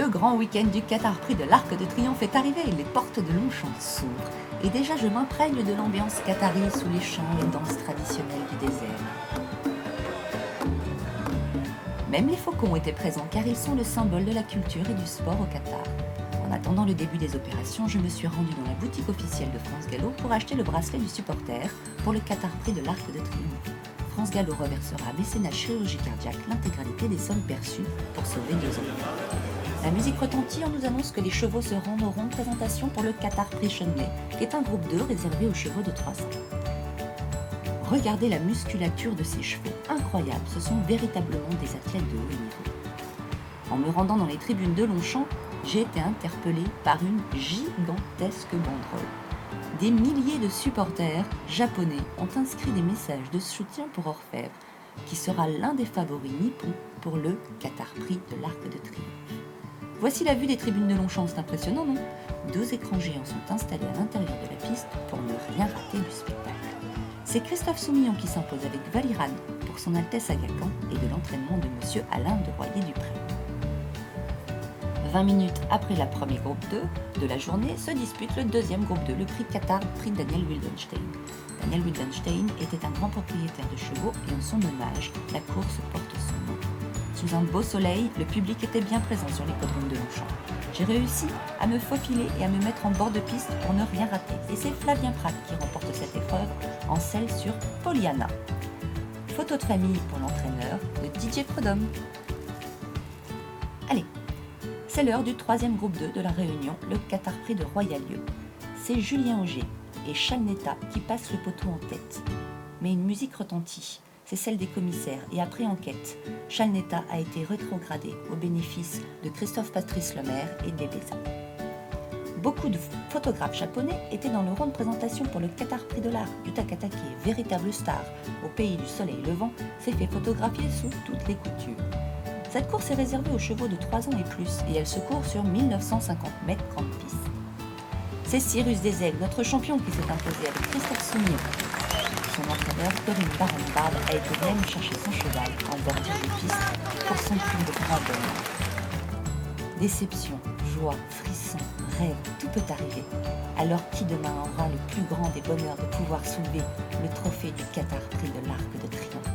Le grand week-end du Qatar Prix de l'Arc de Triomphe est arrivé, les portes de Longchamp s'ouvrent. Et déjà je m'imprègne de l'ambiance qatarie sous les chants et danses traditionnelles du désert. Même les faucons étaient présents car ils sont le symbole de la culture et du sport au Qatar. En attendant le début des opérations, je me suis rendue dans la boutique officielle de France Gallo pour acheter le bracelet du supporter pour le Qatar Prix de l'Arc de Triomphe. France Gallo reversera à mécénat chirurgie cardiaque l'intégralité des sommes perçues pour sauver 2 enfants. La musique retentit, on nous annonce que les chevaux se rendent au rond de présentation pour le Qatar Prix Chenley, qui est un groupe 2 réservé aux chevaux de 3 ans. Regardez la musculature de ces chevaux, incroyable, ce sont véritablement des athlètes de haut niveau. En me rendant dans les tribunes de Longchamp, j'ai été interpellée par une gigantesque banderole. Des milliers de supporters japonais ont inscrit des messages de soutien pour Orfèvre, qui sera l'un des favoris nippons pour le Qatar Prix de l'Arc de Triomphe. Voici la vue des tribunes de Longchamp, c'est impressionnant, non ? 2 écrans géants sont installés à l'intérieur de la piste pour ne rien rater du spectacle. C'est Christophe Soumillon qui s'impose avec Valiran pour son Altesse Aga Khan et de l'entraînement de Monsieur Alain de Royer-Dupré. 20 minutes après la première groupe 2 de la journée se dispute le deuxième groupe 2, le prix Qatar, prix Daniel Wildenstein. Daniel Wildenstein était un grand propriétaire de chevaux et en son hommage, la course porte son nom. Sous un beau soleil, le public était bien présent sur l'hippodrome de Longchamp. J'ai réussi à me faufiler et à me mettre en bord de piste pour ne rien rater. Et c'est Flavien Prat qui remporte cette épreuve en selle sur Poliana. Photo de famille pour l'entraîneur de Didier Prudhomme. Allez, c'est l'heure du 3e groupe 2 de la réunion, le Qatar Prix de Royal-Lieu. C'est Julien Auger et Chalnetta qui passent le poteau en tête. Mais une musique retentit. C'est celle des commissaires et après enquête, Chalnetta a été rétrogradé au bénéfice de Christophe Patrice Lemaire et d'Ebeza. Beaucoup de photographes japonais étaient dans le rond de présentation pour le Qatar Prix de l'Arc. Yuta Katake, véritable star au pays du soleil levant, s'est fait photographier sous toutes les coutures. Cette course est réservée aux chevaux de 3 ans et plus et elle se court sur 1950 mètres grande piste. C'est Cyrus Desailles, notre champion, qui s'est imposé avec Christophe Soumillon. Son entraîneur, Corinne Baron-Barbe, a été même chercher son cheval en bordure de piste pour son prix de grand bonheur. Déception, joie, frisson, rêve, tout peut arriver. Alors qui demain aura le plus grand des bonheurs de pouvoir soulever le trophée du Qatar Prix de l'Arc de Triomphe ?